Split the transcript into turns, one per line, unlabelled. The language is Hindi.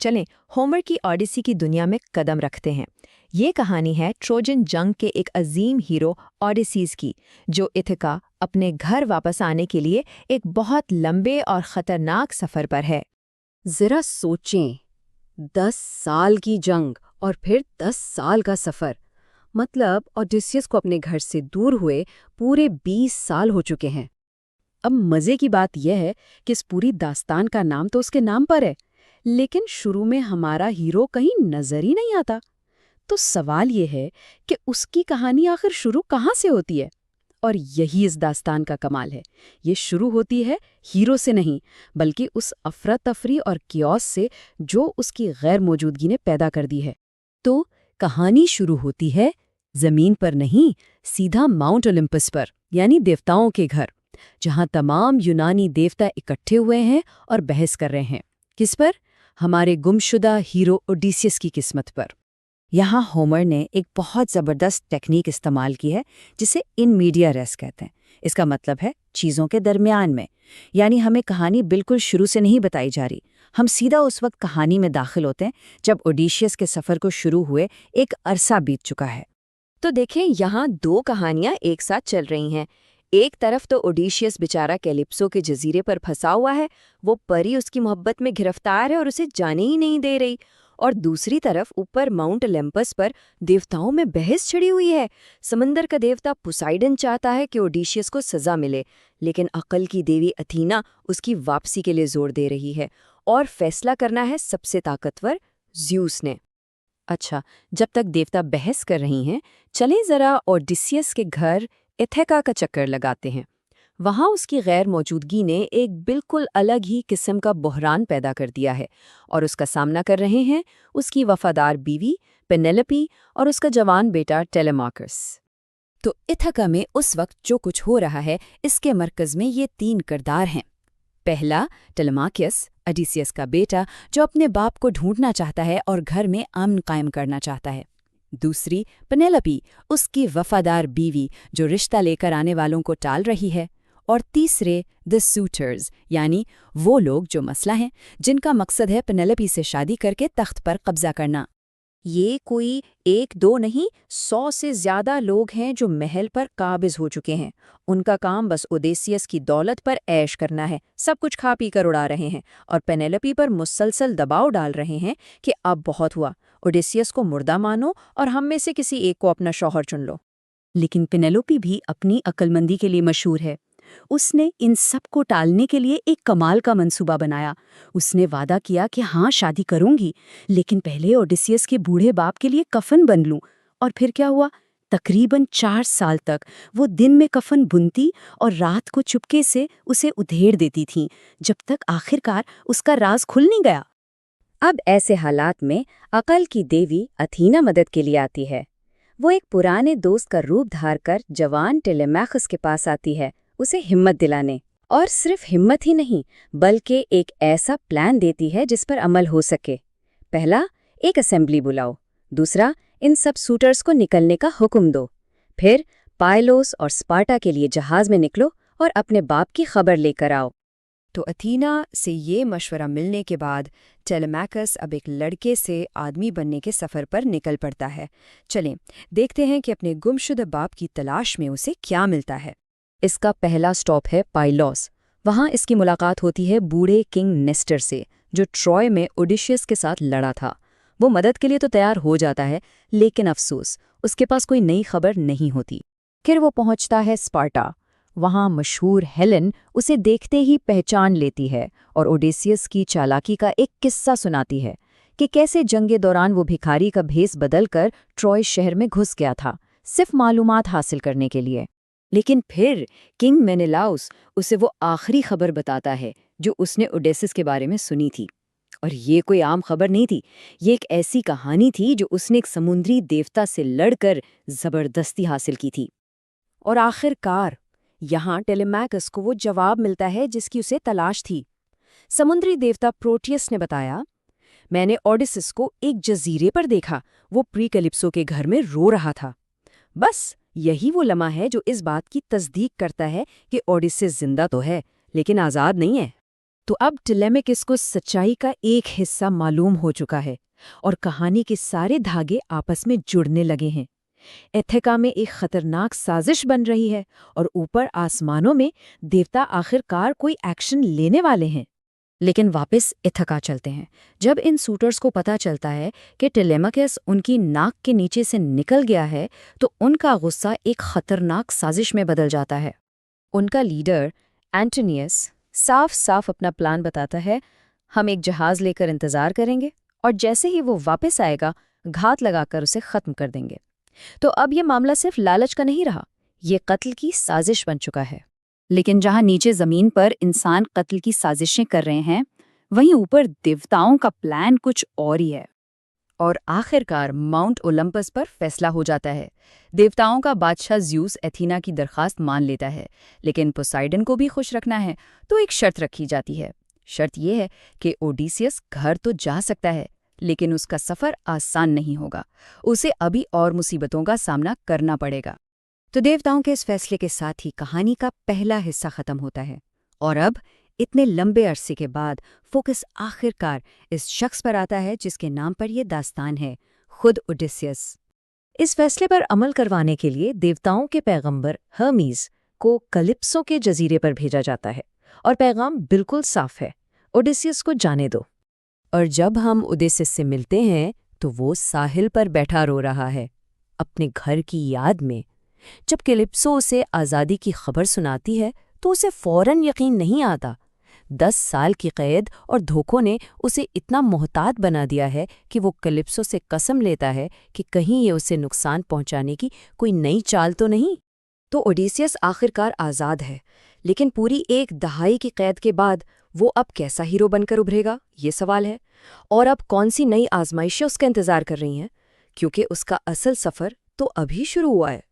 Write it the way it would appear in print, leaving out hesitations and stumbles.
चलें होमर की ऑडिसी की दुनिया में कदम रखते हैं। ये कहानी है ट्रोजन जंग के एक अजीम हीरो ऑडिसीज की, जो इथिका अपने घर वापस आने के लिए एक बहुत लंबे और खतरनाक सफर पर है।
जरा सोचें, 10 साल की जंग और फिर 10 साल का सफर। मतलब ओडेसियस को अपने घर से दूर हुए पूरे 20 साल हो चुके हैं। अब मजे की बात यह है कि इस पूरी दास्तान का नाम तो उसके नाम पर है, लेकिन शुरू में हमारा हीरो कहीं नजर ही नहीं आता। तो सवाल ये है कि उसकी कहानी आखिर शुरू कहाँ से होती है? और यही इस दास्तान का कमाल है। ये शुरू होती है हीरो से नहीं, बल्कि उस अफरा तफरी और कियोस से जो उसकी गैर मौजूदगी ने पैदा कर दी है। तो कहानी शुरू होती है जमीन पर नहीं, सीधा माउंट ओलंपस पर, यानी देवताओं के घर, जहां तमाम यूनानी देवता इकट्ठे हुए हैं और बहस कर रहे हैं। किस पर? हमारे गुमशुदा हीरो ओडेसियस की किस्मत पर। यहाँ होमर ने एक बहुत ज़बरदस्त टेक्निक इस्तेमाल की है, जिसे इन मीडिया रेस कहते हैं। इसका मतलब है चीज़ों के दरमियान में, यानी हमें कहानी बिल्कुल शुरू से नहीं बताई जा रही। हम सीधा उस वक्त कहानी में दाखिल होते हैं जब ओडेसियस के सफ़र को शुरू हुए एक अरसा बीत चुका है।
तो देखें, यहाँ दो कहानियां एक साथ चल रही हैं। एक तरफ तो ओडेसियस बेचारा कैलिप्सो के जजीरे पर फंसा हुआ है, वो परी उसकी मोहब्बत में गिरफ्तार है और उसे जाने ही नहीं दे रही। और दूसरी तरफ ऊपर माउंट ओलंपस पर देवताओं में बहस छिड़ी हुई है। समंदर का देवता पोसाइडन चाहता है कि ओडेसियस को सजा मिले, लेकिन अक्ल की देवी अथीना उसकी वापसी के लिए जोर दे रही है। और फैसला करना है सबसे ताकतवर ज़्यूस ने। अच्छा, जब तक देवता बहस कर रही हैं, चलें जरा ओडेसियस के घर इथिका का चक्कर लगाते हैं। वहाँ उसकी गैर मौजूदगी ने एक बिल्कुल अलग ही किस्म का बहरान पैदा कर दिया है, और उसका सामना कर रहे हैं उसकी वफादार बीवी पेनेलोपी और उसका जवान बेटा टेलेमाकस। तो इथिका में उस वक्त जो कुछ हो रहा है, इसके मरकज़ में ये 3 किरदार हैं। पहला, टेलेमाकस, ओडेसियस का बेटा, जो अपने बाप को ढूंढना चाहता है और घर में अमन कायम करना चाहता है। दूसरी, पेनेलोपी, उसकी वफादार बीवी, जो रिश्ता लेकर आने वालों को टाल रही है। और तीसरे, द सूटर्स, यानी वो लोग जो मसला हैं, जिनका मकसद है पेनेलोपी से शादी करके तख्त पर कब्जा करना। ये कोई 1-2 नहीं, 100 से ज्यादा लोग हैं जो महल पर काबिज हो चुके हैं। उनका काम बस ओडेसियस की दौलत पर ऐश करना है, सब कुछ खा पी कर उड़ा रहे हैं और पेनेलोपी पर मुसलसल दबाव डाल रहे हैं कि अब बहुत हुआ, ओडेसियस को मुर्दा मानो और हम में से किसी एक को अपना शौहर चुन लो। लेकिन पेनेलोपी भी अपनी अक्लमंदी के लिए मशहूर है। उसने इन सब को टालने के लिए एक कमाल का मंसूबा बनाया। उसने वादा किया कि हाँ, शादी करूंगी, लेकिन पहले ओडेसियस के बूढ़े बाप के लिए कफन बन लूं। और फिर क्या हुआ? तकरीबन 4 साल तक वो दिन में कफन बुनती और रात को चुपके से उसे उधेड़ देती थीं, जब तक आखिरकार उसका राज खुल नहीं गया। अब ऐसे हालात में अकल की देवी अथीना मदद के लिए आती है। वो एक पुराने दोस्त का रूप धार कर जवान टेलेमाकस के पास आती है, उसे हिम्मत दिलाने। और सिर्फ हिम्मत ही नहीं, बल्कि एक ऐसा प्लान देती है जिस पर अमल हो सके। पहला, एक असेंबली बुलाओ। दूसरा, इन सब सूटर्स को निकलने का हुक्म दो। फिर पायलोस और स्पार्टा के लिए जहाज में निकलो और अपने बाप की खबर लेकर आओ। तो अथीना से ये मशवरा मिलने के बाद टेलेमाकस अब एक लड़के से आदमी बनने के सफ़र पर निकल पड़ता है। चलें देखते हैं कि अपने गुमशुदा बाप की तलाश में उसे क्या मिलता है। इसका पहला स्टॉप है पाइलोस। वहाँ इसकी मुलाकात होती है बूढ़े किंग नेस्टर से, जो ट्रॉय में ओडेसियस के साथ लड़ा था। वो मदद के लिए तो तैयार हो जाता है, लेकिन अफसोस उसके पास कोई नई खबर नहीं होती। फिर वो पहुँचता है स्पार्टा। वहाँ मशहूर हेलेन उसे देखते ही पहचान लेती है और ओडेसियस की चालाकी का एक किस्सा सुनाती है कि कैसे जंग के दौरान वो भिखारी का भेस बदलकर ट्रॉय शहर में घुस गया था, सिर्फ मालूमात हासिल करने के लिए। लेकिन फिर किंग मेनेलाउस उसे वो आखिरी खबर बताता है जो उसने ओडेसियस के बारे में सुनी थी। और ये कोई आम खबर नहीं थी, ये एक ऐसी कहानी थी जो उसने एक समुद्री देवता से लड़कर जबरदस्ती हासिल की थी। और आखिरकार यहाँ टेलेमाकस को वो जवाब मिलता है जिसकी उसे तलाश थी। समुद्री देवता प्रोटियस ने बताया, मैंने ओडेसियस को एक जजीरे पर देखा, वो प्री कैलिप्सो के घर में रो रहा था। बस यही वो लम्हा है जो इस बात की तस्दीक करता है कि ओडेसियस जिंदा तो है, लेकिन आज़ाद नहीं है।
तो अब टेलेमेकिस को सच्चाई का एक हिस्सा मालूम हो चुका है और कहानी के सारे धागे आपस में जुड़ने लगे हैं। इथेका में एक खतरनाक साजिश बन रही है और ऊपर आसमानों में देवता आखिरकार कोई एक्शन लेने वाले हैं। लेकिन वापस इथेका चलते हैं। जब इन सूटर्स को पता चलता है कि टेलेमेकिस उनकी नाक के नीचे से निकल गया है तो उनका गुस्सा एक खतरनाक साजिश में बदल जाता है। उनका लीडर एंटोनियस साफ साफ अपना प्लान बताता है, हम एक जहाज लेकर इंतजार करेंगे और जैसे ही वो वापस आएगा घात लगाकर उसे खत्म कर देंगे। तो अब ये मामला सिर्फ लालच का नहीं रहा, ये कत्ल की साजिश बन चुका है। लेकिन जहां नीचे जमीन पर इंसान कत्ल की साजिशें कर रहे हैं, वहीं ऊपर देवताओं का प्लान कुछ और ही है। और आखिरकार माउंट ओलंपस पर फैसला हो जाता है। देवताओं का बादशाह ज़्यूस एथीना की दरखास्त मान लेता है, लेकिन पोसाइडन को भी खुश रखना है तो एक शर्त रखी जाती है। शर्त यह है कि ओडिसियस घर तो जा सकता है, लेकिन उसका सफ़र आसान नहीं होगा। उसे अभी और मुसीबतों का सामना करना पड़ेगा। तो देवताओं के इस फैसले के साथ ही कहानी का पहला हिस्सा खत्म होता है और अब इतने लंबे अरसे के बाद फोकस आखिरकार इस शख्स पर आता है जिसके नाम पर यह दास्तान है, खुद ओडिसियस। इस फैसले पर अमल करवाने के लिए देवताओं के पैगंबर हर्मीज को कलिप्सो के जजीरे पर भेजा जाता है और पैगाम बिल्कुल साफ है, ओडिसियस को जाने दो। और जब हम ओडिसियस से मिलते हैं तो वो साहिल पर बैठा रो रहा है, अपने घर की याद में। जब कैलिप्सो उसे आज़ादी की खबर सुनाती है तो उसे फौरन यकीन नहीं आता। 10 साल की कैद और धोखों ने उसे इतना मोहतात बना दिया है कि वो कैलिप्सो से कसम लेता है कि कहीं ये उसे नुकसान पहुंचाने की कोई नई चाल तो नहीं। तो ओडिसियस आखिरकार आज़ाद है, लेकिन पूरी एक दहाई की कैद के बाद वो अब कैसा हीरो बनकर उभरेगा, ये सवाल है। और अब कौन सी नई आजमाइशें उसका इंतज़ार कर रही हैं, क्योंकि उसका असल सफ़र तो अभी शुरू हुआ है।